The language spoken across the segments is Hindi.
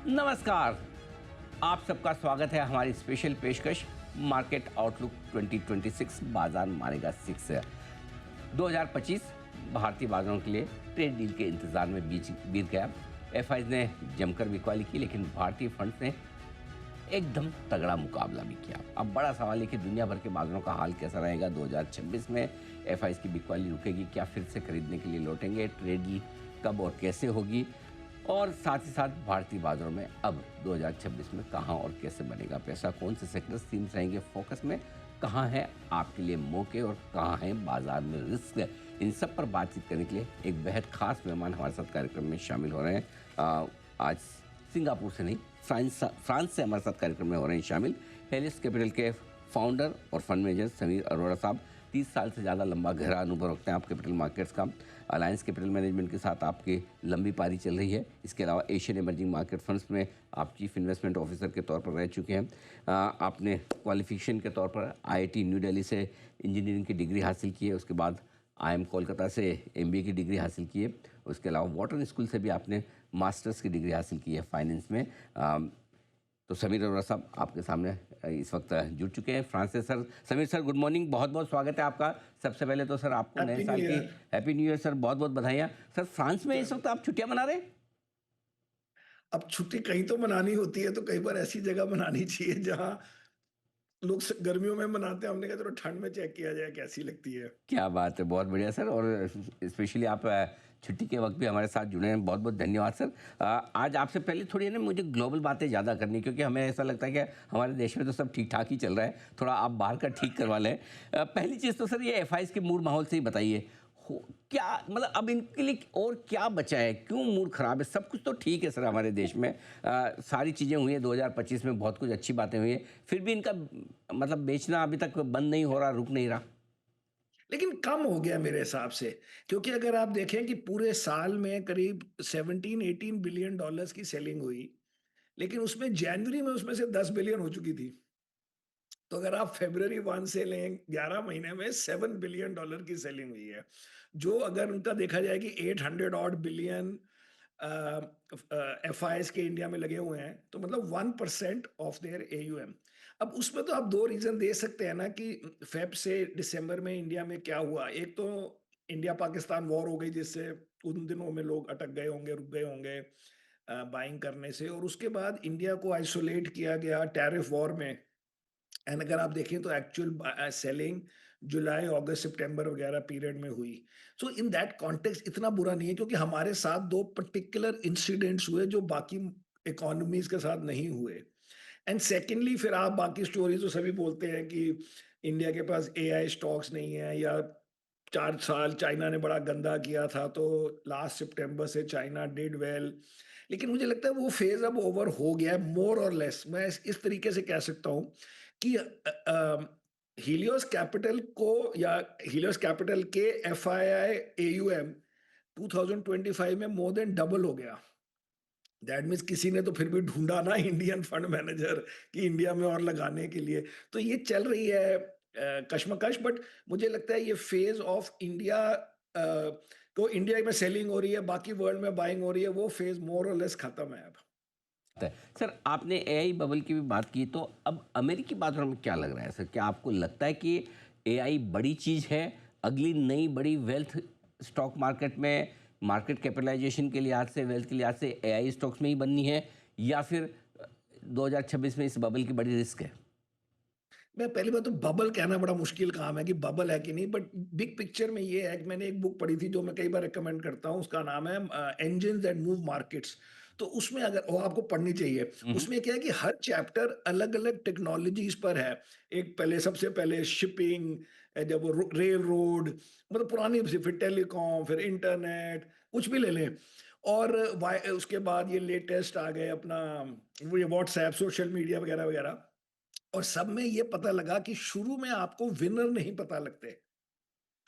नमस्कार। आप सबका स्वागत है हमारी स्पेशल पेशकश मार्केट आउटलुक 2026 बाजार मारेगा 6। 2025 भारतीय बाजारों के लिए ट्रेड डील के इंतजार में बीत गया। एफआईज ने जमकर बिकवाली की, लेकिन भारतीय फंड्स ने एकदम तगड़ा मुकाबला भी किया। अब बड़ा सवाल है कि दुनिया भर के बाजारों का हाल कैसा रहेगा 2026 में। एफआईज की बिकवाली रुकेगी क्या, फिर से खरीदने के लिए लौटेंगे, ट्रेड डील कब और कैसे होगी, और साथ ही साथ भारतीय बाजारों में अब 2026 में कहां और कैसे बनेगा पैसा, कौन से सेक्टर्स थीम्स रहेंगे फोकस में, कहां है आपके लिए मौके और कहां है बाजार में रिस्क। इन सब पर बातचीत करने के लिए एक बेहद खास मेहमान हमारे साथ कार्यक्रम में शामिल हो रहे हैं। आज सिंगापुर से नहीं, फ्रांस से हमारे साथ कार्यक्रम में हो रहे हैं शामिल हेलिस कैपिटल के फाउंडर और फंड मैनेजर समीर अरोड़ा साहब। 30 साल से ज़्यादा लंबा गहरा अनुभव रखते हैं आप कैपिटल मार्केट्स का। अलायंस कैपिटल मैनेजमेंट के साथ आपकी लंबी पारी चल रही है। इसके अलावा एशियन इमर्जिंग मार्केट फंड्स में आप चीफ इन्वेस्टमेंट ऑफिसर के तौर पर रह चुके हैं। आपने क्वालिफिकेशन के तौर पर आईआईटी न्यू दिल्ली से इंजीनियरिंग की डिग्री हासिल की है। उसके बाद आईएम कोलकाता से एमबीए की डिग्री हासिल की है। उसके अलावा वाटन स्कूल से भी आपने मास्टर्स की डिग्री हासिल की है फाइनेंस में। तो समीर अरोड़ा साहब आपके सामने इस वक्त जुड़ चुके हैं फ्रांस से। Sir, Sameer sir, good morning, बहुत बहुत स्वागत है आपका। सबसे पहले तो सर आपको नए साल की हैप्पी न्यू ईयर सर, बहुत बहुत बधाइयाँ। सर, फ्रांस में इस वक्त आप छुट्टियां मना रहे हैं? अब छुट्टी कहीं तो मनानी होती है, तो कई बार ऐसी जगह मनानी चाहिए जहाँ लोग गर्मियों में मनाते हैं। हमने कहा चलो ठंड में चेक किया जाए कैसी लगती है। क्या बात है, बहुत बढ़िया सर। और स्पेशली आप छुट्टी के वक्त भी हमारे साथ जुड़े हैं, बहुत बहुत धन्यवाद सर। आज आपसे पहले थोड़ी है ना मुझे ग्लोबल बातें ज़्यादा करनी, क्योंकि हमें ऐसा लगता है कि हमारे देश में तो सब ठीक ठाक ही चल रहा है, थोड़ा आप बाहर का ठीक करवा लें। पहली चीज़ तो सर ये एफआईज के मूड माहौल से ही बताइए, क्या मतलब अब इनके लिए और क्या बचा है, क्यों मूड खराब है? सब कुछ तो ठीक है सर हमारे देश में, सारी चीज़ें हुई हैं 2025 में, बहुत कुछ अच्छी बातें हुई हैं, फिर भी इनका मतलब बेचना अभी तक बंद नहीं हो रहा, रुक नहीं रहा। लेकिन कम हो गया मेरे हिसाब से, क्योंकि अगर आप देखें कि पूरे साल में करीब 17-18 बिलियन डॉलर्स की सेलिंग हुई, लेकिन उसमें जनवरी में उसमें से 10 बिलियन हो चुकी थी। तो अगर आप फरवरी 1 से लें, 11 महीने में 7 बिलियन डॉलर की सेलिंग हुई है, जो अगर उनका देखा जाए कि 800 ऑड बिलियन एफआईएस के इंडिया में लगे हुए हैं, तो मतलब 1% ऑफ देयर एयूएम। अब उसमें तो आप दो रीजन दे सकते हैं ना कि फेब से दिसंबर में इंडिया में क्या हुआ। एक तो इंडिया पाकिस्तान वॉर हो गई, जिससे उन दिनों में लोग अटक गए होंगे, रुक गए होंगे बाइंग करने से, और उसके बाद इंडिया को आइसोलेट किया गया टैरिफ वॉर में। एंड अगर आप देखें तो एक्चुअल सेलिंग जुलाई अगस्त सितंबर वगैरह पीरियड में हुई। सो इन दैट कॉन्टेक्स्ट इतना बुरा नहीं है, क्योंकि हमारे साथ दो पर्टिकुलर इंसिडेंट्स हुए जो बाकी इकोनॉमीज के साथ नहीं हुए। एंड सेकेंडली फिर आप बाकी स्टोरीज तो सभी बोलते हैं कि इंडिया के पास एआई स्टॉक्स नहीं है, या 4 साल चाइना ने बड़ा गंदा किया था, तो लास्ट सितंबर से चाइना डिड वेल। लेकिन मुझे लगता है वो फेज अब ओवर हो गया है, मोर और लेस। मैं इस तरीके से कह सकता हूँ कि हीलियोस कैपिटल को, या हीलियोस कैपिटल के एफआईआई एयूएम 2025 में मोर देन डबल हो गया। दैट मीन्स किसी ने तो फिर भी ढूंढा ना इंडियन फंड मैनेजर कि इंडिया में और लगाने के लिए। तो ये चल रही है कश्मकश। बट मुझे लगता है ये फेज ऑफ इंडिया को, इंडिया में सेलिंग हो रही है, बाकी वर्ल्ड में बाइंग हो रही है, वो फेज मोर और लेस खत्म है अब। है। सर, आपने एआई बबल की भी बात की, तो अब अमेरिकी बाजारों में क्या लग रहा है सर? क्या आपको लगता है कि एआई बड़ी चीज़ है, अगली नई बड़ी वेल्थ स्टॉक मार्केट में, मार्केट कैपिटलाइजेशन के लिहाज से, वेल्थ के लिहाज से एआई स्टॉक्स में ही बननी है, या फिर 2026 में इस बबल की बड़ी रिस्क है? मैं पहली बात तो बबल कहना बड़ा मुश्किल काम है कि बबल है कि नहीं, बट बिग पिक्चर में ये है कि मैंने एक बुक पढ़ी थी जो मैं कई बार रिकमेंड करता हूँ, उसका नाम है एंजिन्स दैट मूव मार्केट्स। तो उसमें अगर वो आपको पढ़नी चाहिए, हम्म। उसमें क्या है कि हर चैप्टर अलग अलग टेक्नोलॉजीज पर है। एक पहले, सबसे पहले शिपिंग, जब वो रेल रोड, मतलब पुरानी, फिर टेलीकॉम, फिर इंटरनेट, कुछ भी ले लें। और उसके बाद ये लेटेस्ट आ गए अपना, वो ये व्हाट्सएप, सोशल मीडिया वगैरह वगैरह। और सब में ये पता लगा कि शुरू में आपको विनर नहीं पता लगते,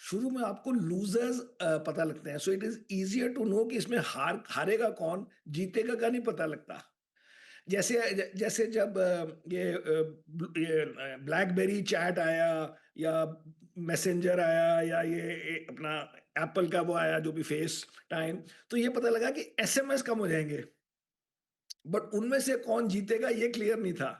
शुरू में आपको लूजर्स पता लगते हैं। So it is easier to know कि इसमें हारेगा कौन, जीतेगा का नहीं पता लगता। जैसे जब ये ब्लैकबेरी चैट आया, या मैसेंजर आया, या ये अपना एप्पल का वो आया जो भी फेस टाइम, तो ये पता लगा कि एसएमएस कम हो जाएंगे। बट उनमें से कौन जीतेगा ये क्लियर नहीं था।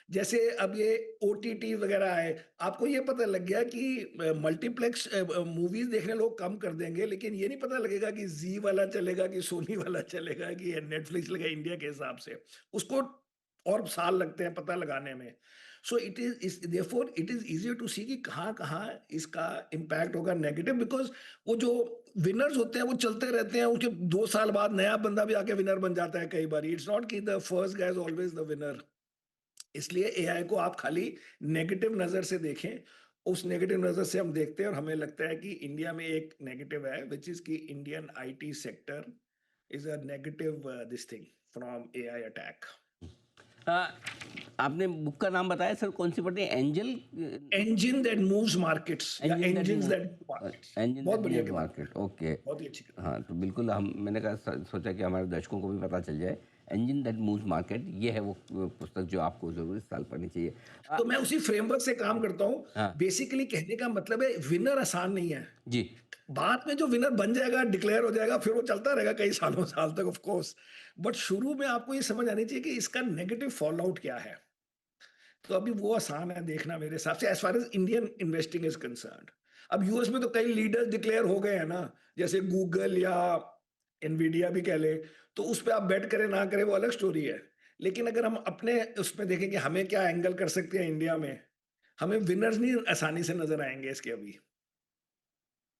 जैसे अब ये ओटीटी वगैरह आए, आपको ये पता लग गया कि मल्टीप्लेक्स मूवीज़ देखने लोग कम कर देंगे, लेकिन ये नहीं पता लगेगा कि ज़ी वाला चलेगा कि सोनी वाला चलेगा कि नेटफ्लिक्स चलेगा इंडिया के हिसाब से। उसको और साल लगते हैं पता लगाने में। So it is therefore it is easier to see कि कहाँ-कहाँ इसका इम्पैक्ट होगा नेगेटिव, बिकॉज़ वो जो विनर्स होते हैं वो चलते रहते हैं, उसके 2 साल बाद नया बंदा भी आके विनर बन जाता है कई बारी। इट्स नॉट कि the first guy is always the winner. इसलिए एआई को आप खाली नेगेटिव नज़र से देखें। उस नेगेटिव नज़र से हम देखते हैं और हमें लगता है कि इंडिया में एक नेगेटिव है व्हिच इज़ कि Indian IT sector is a negative this thing from AI attack. Uh, आपने बुक का नाम बताया सर, कौन सी पढ़ी? Angel engine that moves markets या engine that engines move that move markets. Engine बहुत दैट बढ़िया मूव किताब है, मार्केट, ओके। बहुत ही अच्छी किताब है। हाँ, तो बिल्कुल हम मैंने कहा सोचा कि हमारे दर्शकों को भी पता चल जाए। एंजिन दैट मूव्स मार्केट, ये है वो पुस्तक जो आपको ज़रूर इस साल पढ़नी चाहिए। तो मैं उसी फ्रेमवर्क से काम करता हूँ। हाँ, बेसिकली कहने का मतलब है विनर आसान नहीं है। जी। बाद में जो विनर बन जाएगा, डिक्लेयर हो जाएगा, फिर वो चलता रहेगा कई सालों साल तक ऑफ कोर्स। बट शुरू में आपको ये समझ आनी चाहिए कि इसका नेगेटिव फॉल आउट क्या है। तो अभी वो आसान है देखना मेरे हिसाब से as far as Indian investing is concerned. अब यूएस में तो कई लीडर्स डिक्लेयर हो गए हैं ना, जैसे गूगल या एनवीडिया भी कह लें, तो उस पे आप बेट करें ना करें वो अलग स्टोरी है। लेकिन अगर हम अपने उसमें देखें कि हमें क्या एंगल कर सकते हैं इंडिया में, हमें विनर्स नहीं आसानी से नज़र आएँगे इसके अभी।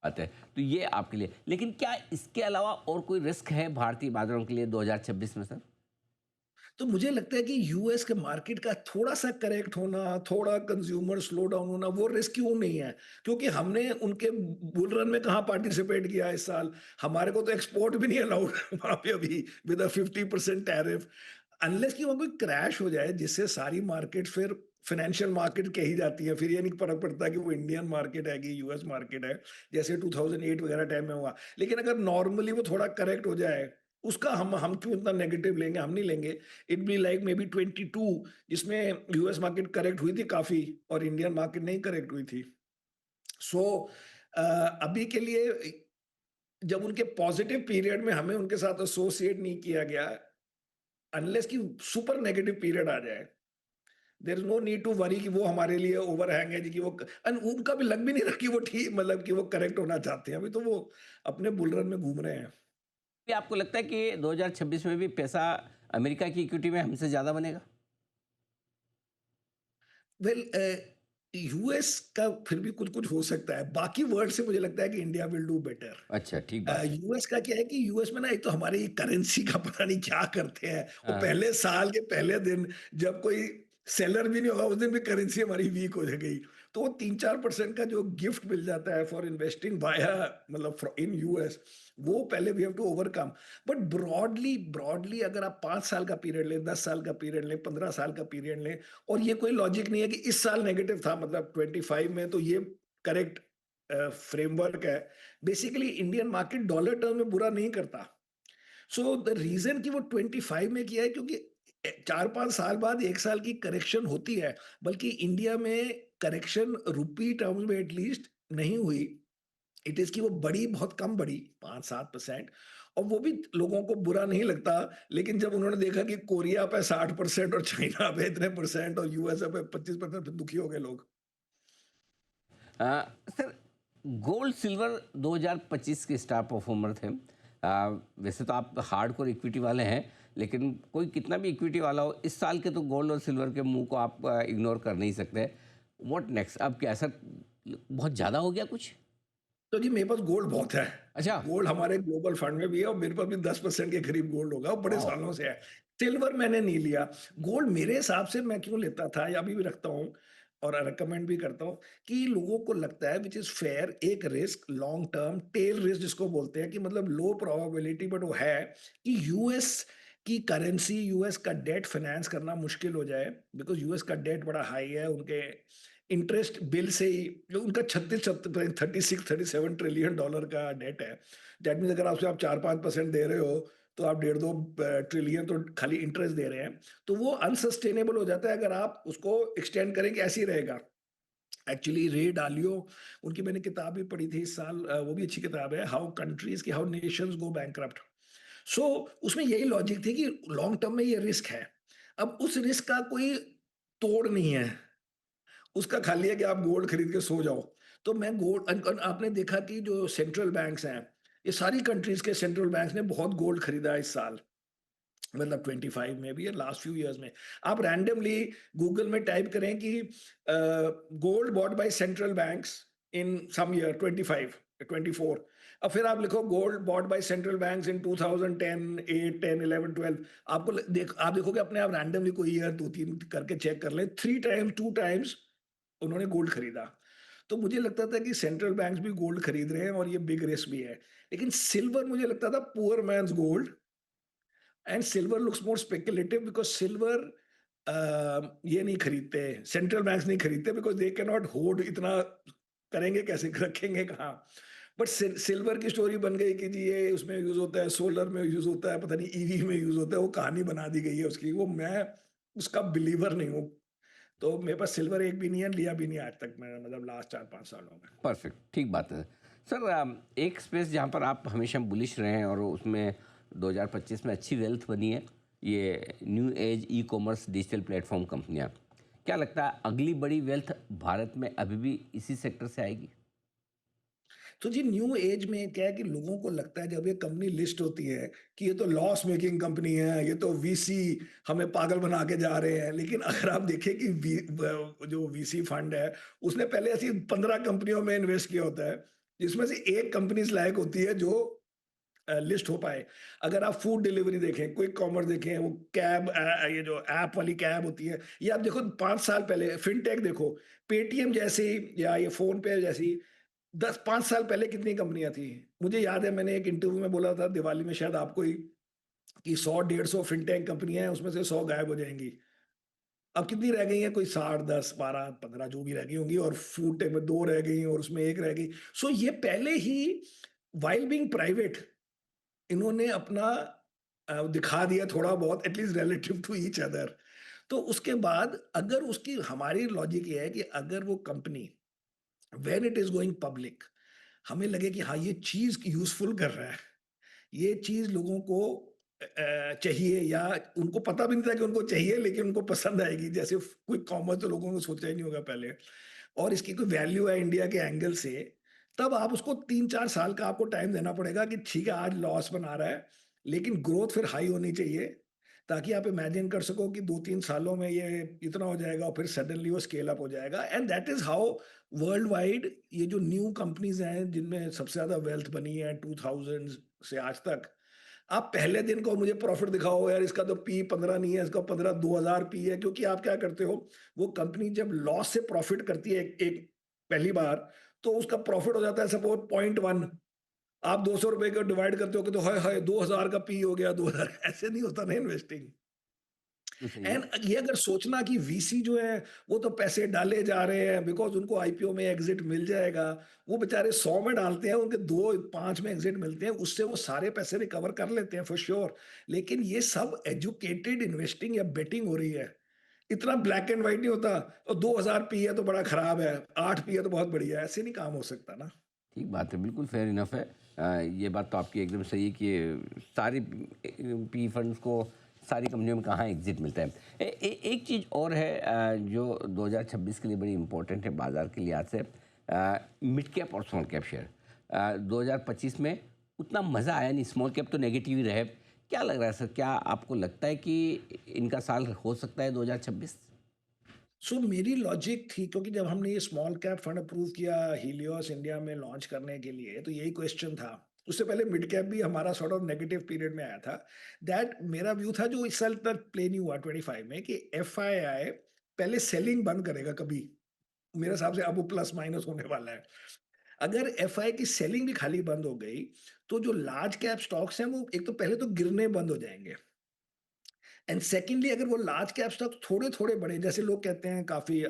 बात है। तो ये आपके लिए, लेकिन क्या इसके अलावा और कोई रिस्क है भारतीय बाज़ारों के लिए 2026 में सर? तो मुझे लगता है कि यूएस के मार्केट का थोड़ा-सा करेक्ट होना, थोड़ा कंज़्यूमर स्लो डाउन होना, वो रिस्क क्यों नहीं है? क्योंकि हमने उनके बुल रन में कहाँ पार्टिसिपेट किया इस साल? हमारे को तो एक्सपोर्ट भी नहीं अलाउड वहाँ पे अभी विद अ 50% टैरिफ। अनलेस कि वहाँ कोई क्रैश हो जाए जिससे सारी मार्केट फिर फाइनेंशियल मार्केट कही जाती है, फिर ये नहीं फ़र्क पड़ता कि वो इंडियन मार्केट है कि यूएस मार्केट है, जैसे 2008 वगैरह टाइम में हुआ। लेकिन अगर नॉर्मली वो थोड़ा करेक्ट हो जाए, उसका हम क्यों इतना नेगेटिव लेंगे? हम नहीं लेंगे। It be like may be 22 जिसमें यूएस मार्केट करेक्ट हुई थी काफ़ी और इंडियन मार्केट नहीं करेक्ट हुई थी। सो अभी के लिए जब उनके पॉजिटिव पीरियड में हमें उनके साथ एसोसिएट नहीं किया गया, अनलेस कि सुपर नेगेटिव पीरियड आ जाए, there is no need to worry कि वो हमारे लिए ओवरहैंग है जी कि वो उनका भी लग भी नहीं रहा कि वो ठीक मतलब कि वो करेक्ट होना चाहते हैं। अभी तो वो अपने बुल रन में घूम रहे हैं। क्या आपको लगता है कि 2026 में भी पैसा अमेरिका की इक्विटी में हमसे ज़्यादा बनेगा? वेल यूएस का फिर भी कुछ-कुछ हो सकता है। बाकी वर्ल्ड से मुझे लगता है कि इंडिया विल डू बेटर। अच्छा, ठीक बात है। यूएस का क्या है कि यूएस में ना एक तो हमारी करेंसी का पता नहीं क्या करते हैं। वो हाँ, पहले साल के पहले दिन जब कोई सेलर भी नहीं होगा उस दिन भी करेंसी हमारी वीक हो गई। तो वो 3-4% का जो गिफ्ट मिल जाता है फॉर इन्वेस्टिंग वाया मतलब इन यूएस वो पहले we have to overcome. But broadly broadly अगर आप 5 साल का पीरियड लें, 10 साल का पीरियड लें, 15 साल का पीरियड लें और ये कोई लॉजिक नहीं है कि इस साल नेगेटिव था मतलब 25 में तो ये करेक्ट फ्रेमवर्क है। Basically Indian market dollar term में बुरा नहीं करता। सो द रीजन कि वो 25 में किया है क्योंकि 4-5 साल बाद 1 साल की करेक्शन होती है, बल्कि इंडिया में करेक्शन रुपी टर्म्स में एटलीस्ट नहीं हुई। इट इज़ कि वो बढ़ी बहुत कम बढ़ी 5-7% और वो भी लोगों को बुरा नहीं लगता। लेकिन जब उन्होंने देखा कि कोरिया पे 60% और चाइना पे इतने परसेंट और यूएसए पे 25% फिर दुखी हो गए लोग। सर, गोल्ड सिल्वर 2025 के स्टार परफॉर्मर थे। वैसे तो आप हार्डकोर इक्विटी वाले हैं, लेकिन कोई कितना भी इक्विटी वाला हो, इस साल के तो गोल्ड और सिल्वर के मुंह को आप इग्नोर कर नहीं सकते। What next? अब क्या सर, बहुत ज़्यादा हो गया कुछ? तो जी मेरे पास गोल्ड बहुत है। अच्छा। गोल्ड हमारे ग्लोबल फंड में भी है और मेरे पास भी 10% के करीब गोल्ड होगा और बड़े वाह। सालों से है। सिल्वर मैंने नहीं लिया। गोल्ड मेरे हिसाब से मैं क्यों लेता था या अभी भी रखता हूँ और रिकमेंड भी करता हूँ कि लोगों को लगता है व्हिच इज़ फेयर एक risk long term tail risk जिसको बोलते हैं कि मतलब लो प्रोबेबिलिटी बट वो है कि यूएस की करेंसी यूएस का डेट फाइनेंस करना मुश्किल हो जाए बिकॉज़ यूएस का डेट बड़ा हाई है उनके इंटरेस्ट बिल से ही जो उनका 36-37 ट्रिलियन डॉलर का डेट है। दैट मीन्स अगर आपसे आप 4-5% दे रहे हो, तो आप डेढ़ 2 ट्रिलियन तो खाली इंटरेस्ट दे रहे हैं। तो वो अनसस्टेनेबल हो जाता है अगर आप उसको एक्सटेंड करेंगे ऐसे ही रहेगा। एक्चुअली रे डालियो उनकी मैंने किताब भी पढ़ी थी इस साल वो भी अच्छी किताब है हाउ कंट्रीज़ की हाउ नेशंस गो बैंकरप्ट। सो उसमें यही लॉजिक थी कि लॉन्ग टर्म में ये रिस्क है। अब उस रिस्क का कोई तोड़ नहीं है। उसका खाली है कि आप गोल्ड खरीद के सो जाओ। तो मैं गोल्ड आपने देखा कि जो सेंट्रल बैंक्स हैं, ये सारी कंट्रीज़ के सेंट्रल बैंक्स ने बहुत गोल्ड खरीदा है इस साल। मतलब 25 में भी या लास्ट फ्यू इयर्स में। आप रैंडमली गूगल में टाइप करें कि gold bought by central banks in some year 25, 24। अब फिर आप लिखो gold bought by central banks in 2010, 8, 10, 11, 12। आप देखोगे अपने आप रैंडमली कोई ईयर 2-3 करके चेक कर लें, 3 टाइम्स, 2 टाइम्स उन्होंने गोल्ड खरीदा। तो मुझे लगता था कि सेंट्रल बैंक्स भी गोल्ड खरीद रहे हैं और ये बिग रिस्क भी है। लेकिन सिल्वर मुझे लगता था poor man's gold, and silver looks more speculative because silver ये नहीं खरीदते, सेंट्रल बैंक्स नहीं खरीदते because they can not hoard इतना, करेंगे कैसे? रखेंगे कहाँ? बट सिल्वर की स्टोरी बन गई कि जी ये उसमें यूज़ होता है, सोलर में यूज़ होता है, पता नहीं ईवी में यूज़ होता है, वो कहानी बना दी गई है उसकी। वो मैं उसका बिलीवर नहीं हूँ। तो मेरे पास सिल्वर एक भी नहीं है, लिया भी नहीं आज तक मैंने, मतलब लास्ट 4-5 सालों में। परफेक्ट, ठीक बात है। सर एक स्पेस जहाँ पर आप हमेशा बुलिश रहे हैं और उसमें 2025 में अच्छी वेल्थ बनी है, ये new age e commerce digital platform कंपनियाँ। क्या लगता है अगली बड़ी वेल्थ भारत में अभी भी इसी सेक्टर से आएगी? तो जी न्यू एज में क्या है कि लोगों को लगता है जब ये कंपनी लिस्ट होती है कि ये तो लॉस मेकिंग कंपनी है, ये तो वीसी हमें पागल बना के जा रहे हैं। लेकिन अगर आप देखें कि जो वीसी फंड है, उसने पहले ऐसी 15 कंपनियों में इन्वेस्ट किया होता है, जिसमें से एक कंपनी इस लायक होती है जो लिस्ट हो पाए। अगर आप फूड डिलीवरी देखें, क्विक कॉमर्स देखें, वो ये जो ऐप वाली कैब होती है, ये आप देखो 5 साल पहले फिनटेक देखो, पेटीएम जैसी या ये फ़ोन पे जैसी 10-5 साल पहले कितनी कंपनियाँ थी। मुझे याद है मैंने एक इंटरव्यू में बोला था दिवाली में शायद आपको ही, कि 100 150 फिनटेक कंपनियाँ हैं, उसमें से 100 गायब हो जाएँगी। अब कितनी रह गई हैं? कोई 60, 10, 12, 15 जो भी रह गई होंगी, और फूड टेक में 2 रह गई और उसमें 1 रह गई। सो ये पहले ही व्हाइल बीइंग प्राइवेट इन्होंने अपना दिखा दिया थोड़ा बहुत, at least relative to each other. तो उसके बाद अगर उसकी, हमारी लॉजिक ये है कि अगर वो company when it is going public, हमें लगे कि हाँ, ये चीज़ यूज़फुल कर रहा है, ये चीज़ लोगों को चाहिए, या उनको पता भी नहीं था कि उनको चाहिए लेकिन उनको पसंद आएगी। जैसे क्विक कॉमर्स तो लोगों ने सोचा ही नहीं होगा पहले, और इसकी कोई वैल्यू है इंडिया के एंगल से, तब आप उसको 3-4 साल का आपको टाइम देना पड़ेगा कि ठीक है, आज लॉस बना रहा है, लेकिन ग्रोथ फिर हाई होनी चाहिए, ताकि आप इमेजिन कर सको कि 2-3 सालों में ये इतना हो जाएगा और फिर सडनली वो स्केल अप हो जाएगा। And that is how world wide ये जो न्यू कंपनीज़ हैं, जिनमें सबसे ज़्यादा वेल्थ बनी है 2000 से आज तक, आप पहले दिन को मुझे प्रॉफिट दिखाओ यार, इसका तो पी 15 नहीं है, इसका 15 2000 पी है, क्योंकि आप क्या करते हो, वो कंपनी जब लॉस से प्रॉफिट करती है एक एक पहली बार, तो उसका प्रॉफिट हो जाता है सपोज 0.1, आप 200 रुपए को डिवाइड करते हो कि तो हाय हाय 2000 का पी हो गया 2000। ऐसे नहीं होता ना इन्वेस्टिंग। तो सही है। एंड ये अगर सोचना कि वीसी जो है वो तो पैसे डाले जा रहे हैं बिकॉज उनको आईपीओ में एग्जिट मिल जाएगा, वो बेचारे 100 में डालते हैं, उनके 2-5 में एग्जिट मिलते हैं, उससे वो सारे पैसे रिकवर कर लेते हैं फॉर श्योर। लेकिन ये सब एजुकेटेड इन्वेस्टिंग या बेटिंग हो रही है, इतना ब्लैक एंड व्हाइट नहीं होता। और 2000 पी है तो बड़ा खराब है, 8 पी है तो बहुत बढ़िया है, ऐसे नहीं काम हो सकता ना। ठीक बात है, बिल्कुल फेयर इनफ है। ये बात तो आपकी एकदम सही है कि सारी पी फंड्स को सारी कंपनियों में कहाँ एग्जिट मिलता है। एक चीज़ और है जो 2026 के लिए बड़ी इंपॉर्टेंट है बाज़ार के लिहाज से, मिड कैप और स्मॉल कैप शेयर। 2025 में उतना मज़ा आया नहीं, स्मॉल कैप तो नेगेटिव ही रहे। क्या लग रहा है सर, क्या आपको लगता है कि इनका साल हो सकता है 2026? सो मेरी लॉजिक थी, क्योंकि जब हमने ये स्मॉल कैप फंड अप्रूव किया हीलियोस इंडिया में लॉन्च करने के लिए, तो यही क्वेश्चन था। उससे पहले मिड कैप भी हमारा सॉर्ट ऑफ नेगेटिव पीरियड में आया था। दैट मेरा व्यू था, जो इस साल तक प्ले नहीं हुआ 25 में, कि एफआईआई पहले सेलिंग बंद करेगा कभी। मेरे हिसाब से अब वो प्लस माइनस होने वाला है। अगर एफआई की सेलिंग भी खाली बंद हो गई, तो जो लार्ज कैप स्टॉक्स हैं वो एक तो पहले तो गिरने बंद हो जाएंगे, एंड सेकेंडली अगर वो लार्ज कैप स्टॉक थोड़े-थोड़े बढ़े, जैसे लोग कहते हैं काफ़ी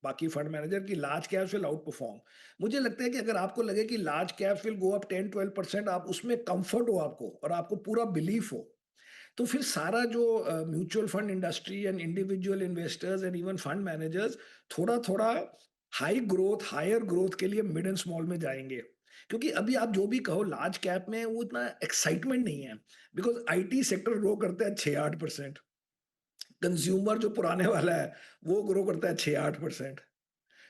बाकी फंड मैनेजर, कि large caps will out perform. मुझे लगता है कि अगर आपको लगे कि large caps will go up 10-12%, आप उसमें कंफर्ट हो आपको और आपको पूरा बिलीफ हो, तो फिर सारा जो mutual fund industry and individual investors and even fund managers थोड़ा-थोड़ा हाई ग्रोथ, हायर ग्रोथ के लिए मिड एंड स्मॉल में जाएँगे। क्योंकि अभी आप जो भी कहो लार्ज कैप में वो इतना एक्साइटमेंट नहीं है, बिकॉज़ आईटी सेक्टर ग्रो करता है 6-8%। कंज्यूमर जो पुराने वाला है, वो ग्रो करता है 6-8%।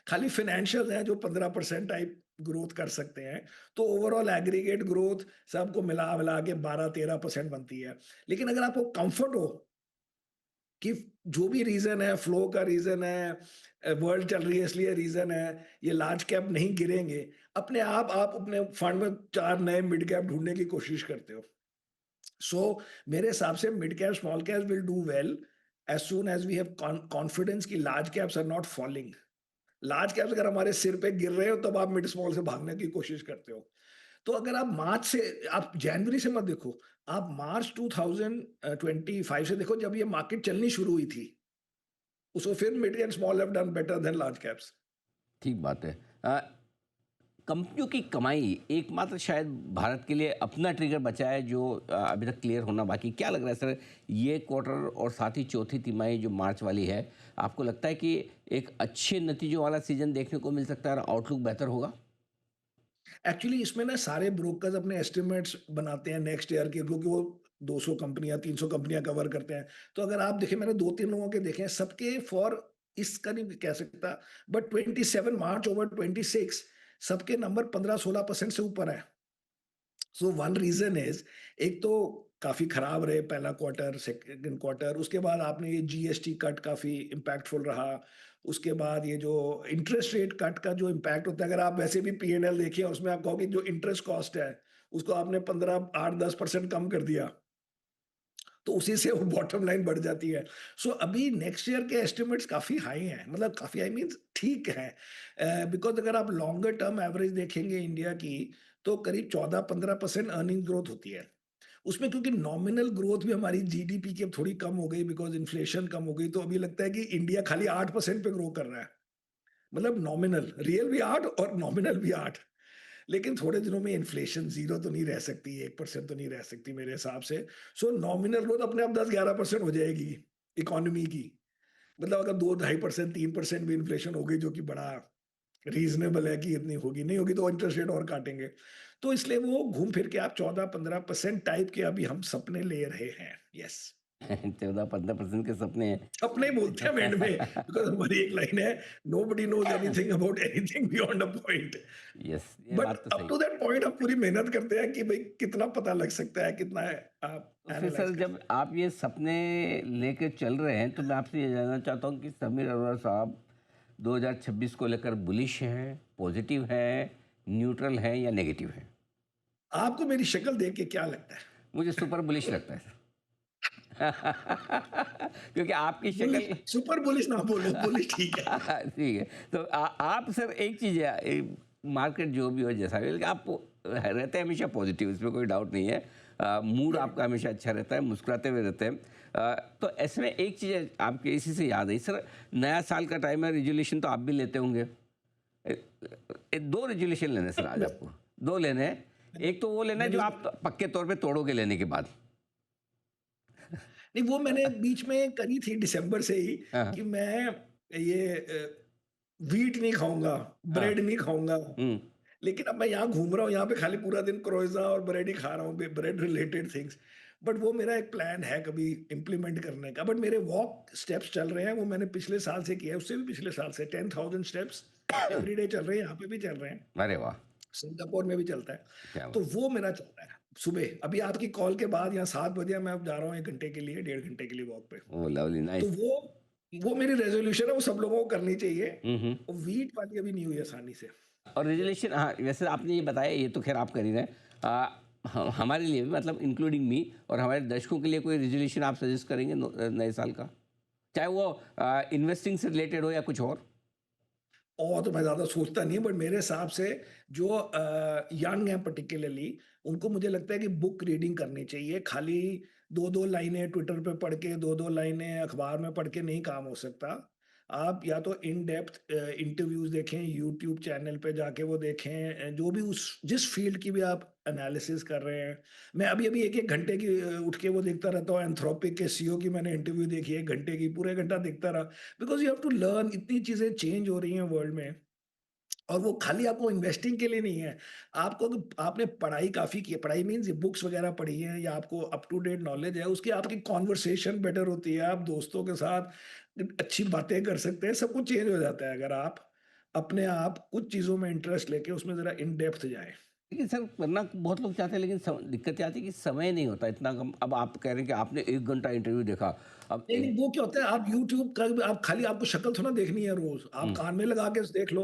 खाली फाइनेंशियल हैं जो 15% टाइप ग्रोथ कर सकते हैं। तो ओवरऑल एग्रीगेट ग्रोथ सबको मिला-विला के 12-13% बनती है। लेकिन अगर आपको कम्फर्ट हो कि जो भी रीज़न है, फ्लो का रीज़न है, वर्ल्ड चल रही है इसलिए रीज़न है, ये लार्ज कैप नहीं गिरेंगे, अपने आप अपने फंड में 4 नए मिड कैप ढूँढने की कोशिश करते हो। सो मेरे हिसाब से mid cap, small caps will do well as soon as we have confidence कि large caps are not falling. Large caps अगर हमारे सिर पे गिर रहे हो तब आप मिड स्मॉल से भागने की कोशिश करते हो। तो अगर आप मार्च से आप जनवरी से मत देखो, आप मार्च 2025 से देखो जब ये मार्केट चलनी शुरू हुई थी। So फिर mid and small have done better than large caps. ठीक बात है। कंपनियों की कमाई एकमात्र शायद भारत के लिए अपना ट्रिगर बचा है जो अभी तक क्लियर होना बाकी। क्या लग रहा है सर, ये क्वार्टर और साथ ही चौथी तिमाही जो मार्च वाली है, आपको लगता है कि एक अच्छे नतीजों वाला सीजन देखने को मिल सकता है और आउटलुक बेहतर होगा? एक्चुअली इसमें ना सारे ब्रोकर्स अपने एस्टिमेट्स बनाते हैं नेक्स्ट ईयर के, क्योंकि वो 200 कंपनियां 300 कंपनियां कवर करते हैं। तो अगर आप देखें, मैंने 2-3 लोगों के देखे हैं, सबके फॉर इसका नहीं कह सकता, बट 27 मार्च ओवर 26 सबके नंबर 15-16% से ऊपर है। सो वन रीजन इज, एक तो काफी खराब रहे पहला क्वार्टर, सेकंड क्वार्टर, उसके बाद आपने ये जीएसटी कट काफी इम्पैक्टफुल रहा। उसके बाद ये जो इंटरेस्ट रेट कट का जो इम्पैक्ट होता है, अगर आप वैसे भी पीएनएल देखिए उसमें आप कहोगे जो इंटरेस्ट कॉस्ट है उसको आपने 15 8-10% कम कर दिया, तो उसी से वो बॉटम लाइन बढ़ जाती है। सो अभी नेक्स्ट ईयर के एस्टिमेट्स काफ़ी हाई हैं, मतलब काफ़ी हाई मीन्स ठीक है। बिकॉज़ अगर आप लॉन्गर टर्म एवरेज देखेंगे इंडिया की, तो करीब 14-15% अर्निंग ग्रोथ होती है। उसमें क्योंकि नॉमिनल ग्रोथ भी हमारी जीडीपी की अब थोड़ी कम हो गई बिकॉज़ इन्फ्लेशन कम हो गई, तो अभी लगता है कि इंडिया खाली 8% पे ग्रो कर रहा है। मतलब नॉमिनल, रियल भी 8 और नॉमिनल भी 8। लेकिन थोड़े दिनों में इन्फ्लेशन 0 तो नहीं रह सकती, 1% तो नहीं रह सकती मेरे हिसाब से। सो नॉमिनल ग्रोथ अपने आप 10-11% हो जाएगी इकोनॉमी की। मतलब अगर 2 2.5% 3% भी इन्फ्लेशन हो गई, जो कि बड़ा रीज़नेबल है कि इतनी होगी, नहीं होगी तो इंटरेस्ट रेट और काटेंगे। तो इसलिए वो घूम फिर के आप 14-15% टाइप के अभी हम सपने ले रहे हैं। येस। 14-15% के सपने अपने ही बोलते हैं हम एंड में, हैं। बिकॉज़ हमारी एक लाइन है, nobody nose anything about anything beyond a point. Yes, ये बट बात तो अप सही। टू दैट पॉइंट हम पूरी मेहनत करते हैं कि भाई कितना पता लग सकता है, कितना है, आप तो फिर एनालाइज सर, कर जब सकते आप ये सपने लेके चल रहे हैं, तो मैं आपसे ये जानना चाहता हूँ कि समीर अरोड़ा साहब 2026 को लेकर बुलिश हैं, पॉजिटिव हैं, न्यूट्रल हैं या नेगेटिव हैं? हैं। आपको मेरी शक्ल देख के क्या लगता है? मुझे सुपर बुलिश लगता है सर। क्योंकि आपकी बुलिश, शक्ल। सुपर बुलिश ना बोलो, बुलिश ठीक है। ठीक है। तो आप सर, एक चीज़ है, मार्केट जो भी हो जैसा भी हो, लेकिन आप रहते हैं हमेशा पॉजिटिव, इसमें कोई डाउट नहीं है। Mood correct. आपका हमेशा अच्छा रहता है, मुस्कुराते हुए रहते हैं। तो ऐसे में एक चीज़ है, आपके इसी से याद आई सर, नया साल का टाइम है, रिजोल्यूशन तो आप भी लेते होंगे। दो रेजोल्यूशन लेने सर आज आपको, दो लेने हैं। एक तो वो लेना है जो मैंने आप पक्के तौर पे तोड़ोगे लेने के बाद। नहीं, वो मैंने बीच में करी थी दिसंबर से ही हाँ, हाँ, कि मैं ये व्हीट नहीं खाऊँगा, हाँ। ब्रेड नहीं खाऊँगा। हुँ। लेकिन अब मैं यहाँ घूम रहा हूँ, यहाँ पे खाली पूरा दिन क्रोइज़ा और ब्रेड ही खा रहा हूँ, ब्रेड रिलेटेड थिंग्स। बट वो मेरा एक प्लान है कभी इम्प्लीमेंट करने का। बट मेरे वॉक स्टेप्स चल रहे हैं, वो मैंने पिछले साल से किया है, उससे भी पिछले साल से 10,000 स्टेप्स एवरीडे चल रहे हैं, यहाँ पे भी चल रहे हैं, अरे वाह! सिंगापुर में भी चलता है। क्या तो बात! वो मेरा चल रहा है। सुबह अभी आपकी कॉल के बाद यहाँ 7 बजे मैं अब जा रहा हूँ 1 घंटे के लिए, 1.5 घंटे के लिए वॉक पे। ओह लवली, तो नाइस। वो मेरी रेज़ोल्यूशन है, वो सब लोगों को करनी चाहिए। हुँ, हुँ। और व्हीट वाली अभी नहीं हुई आसानी से। और रिज़ॉल्यूशन, हाँ, वैसे आपने ये बताया, ये तो ख़ैर आप कर ही रहे हैं। हमारे लिए भी, मतलब इंक्लूडिंग मी और हमारे दर्शकों के लिए कोई रिज़ॉल्यूशन आप सजेस्ट करेंगे नए साल का? चाहे वो इन्वेस्टिंग से रिलेटेड हो या कुछ और? और तो मैं ज़्यादा सोचता नहीं, बट मेरे हिसाब से जो यंग हैं पर्टिकुलरली, उनको मुझे लगता है कि बुक रीडिंग करनी चाहिए। खाली 2-2 लाइनें ट्विटर पे पढ़ के, 2-2 लाइनें अखबार में पढ़ के नहीं काम हो सकता। आप या तो इन डेप्थ इंटरव्यूज़ देखें, यूट्यूब चैनल पे जाके वो देखें, जो भी उस जिस फ़ील्ड की भी आप एनालिसिस कर रहे हैं। मैं अभी-अभी 1-1 घंटे की उठ के वो देखता रहता हूँ, एंथ्रोपिक के सीईओ की मैंने इंटरव्यू देखी 1 घंटे की, पूरा 1 घंटा देखता रहा। Because you have to learn, इतनी चीज़ें चेंज हो रही हैं वर्ल्ड में। और वो खाली आपको इन्वेस्टिंग के लिए नहीं है। आपको आपने पढ़ाई काफ़ी की है, पढ़ाई मीन्स ये बुक्स वगैरह पढ़ी हैं या आपको अप टू डेट नॉलेज है, उसकी आपकी कन्वर्सेशन बेटर होती है, आप दोस्तों के साथ अच्छी बातें कर सकते हैं, सब कुछ चेंज हो जाता है अगर आप अपने आप कुछ चीज़ों में इंटरेस्ट लेके उसमें ज़रा इन डेप्थ जाएँ। लेकिन सर करना बहुत लोग चाहते हैं, लेकिन दिक्कत ये आती है कि समय नहीं होता इतना कम। अब आप कह रहे हैं कि आपने 1 घंटा इंटरव्यू देखा। अब नहीं, नहीं, वो क्या होता है आप यूट्यूब का भी आप खाली आपको शक्ल थोड़ा देखनी है रोज़, आप हम्म, कान में लगा के देख लो।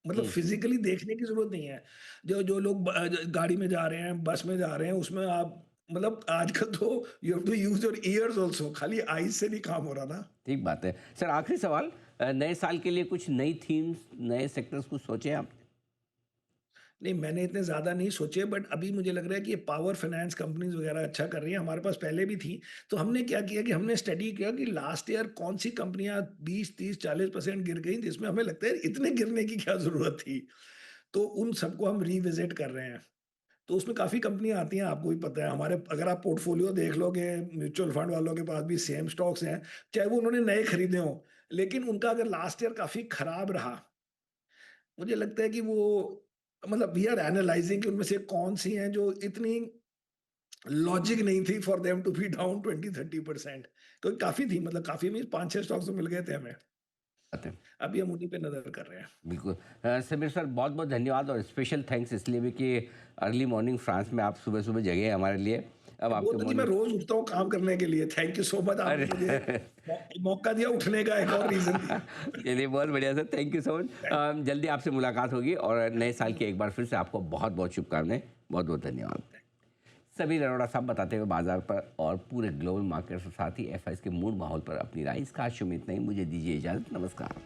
मतलब हम्म, फिज़िकली देखने की ज़रूरत नहीं है। जो जो लोग गाड़ी में जा रहे हैं, बस में जा रहे हैं, उसमें आप मतलब आजकल तो you have to use your ears also, खाली आईज़ से नहीं काम हो रहा ना। ठीक बात है सर। आखिरी सवाल, नए साल के लिए कुछ नई थीम्स, नए सेक्टर्स कुछ सोचे आप? नहीं, मैंने इतने ज़्यादा नहीं सोचे बट अभी मुझे लग रहा है कि ये पावर फाइनेंस कंपनीज़ वग़ैरह अच्छा कर रही हैं, हमारे पास पहले भी थी। तो हमने क्या किया कि हमने स्टडी किया कि लास्ट ईयर कौन-सी कंपनियाँ 20, 30, 40% गिर गई, जिसमें हमें लगता है इतने गिरने की क्या ज़रूरत थी। तो उन सबको हम रिविज़िट कर रहे हैं। तो उसमें काफ़ी कंपनियाँ आती हैं, आपको भी पता है। हमारे अगर आप पोर्टफ़ोलियो देख लोगे, म्यूचुअल फंड वालों के पास भी सेम स्टॉक्स हैं, चाहे वो उन्होंने नए खरीदे हों, लेकिन उनका अगर लास्ट ईयर काफ़ी खराब रहा, मुझे लगता है कि वो मतलब वी आर एनालाइज़िंग कि उनमें से कौन-सी हैं जो इतनी लॉजिक नहीं थी for them to be down 20-30%। तो काफ़ी थी, मतलब काफ़ी मीन्स 5-6 स्टॉक्स तो मिल गए थे हमें। बात है, अभी हम उन्हीं पे नज़र कर रहे हैं। बिल्कुल। समीर सर, बहुत बहुत धन्यवाद, और स्पेशल थैंक्स इसलिए भी कि अर्ली मॉर्निंग फ्रांस में आप सुबह सुबह जगे हैं हमारे लिए। अब वो आपके तो जी मैं मॉर्निंग। रोज़ उठता हूँ काम करने के लिए। थैंक यू सो मच, आपने मुझे अरे मौका दिया उठने का, एक और रीज़न दिया। चलिए, बहुत बढ़िया sir, thank you so much. Thank जल्दी आपसे मुलाकात होगी, और नए साल की एक बार फिर से आपको बहुत बहुत शुभकामनाएं। बहुत बहुत धन्यवाद। समीर अरोड़ा साहब बताते हुए बाजार पर और पूरे ग्लोबल मार्केट के साथ ही एफआईएस के मूड माहौल पर अपनी राय। इसका आज उम्मीद नहीं, मुझे दीजिए इजाज़त। नमस्कार।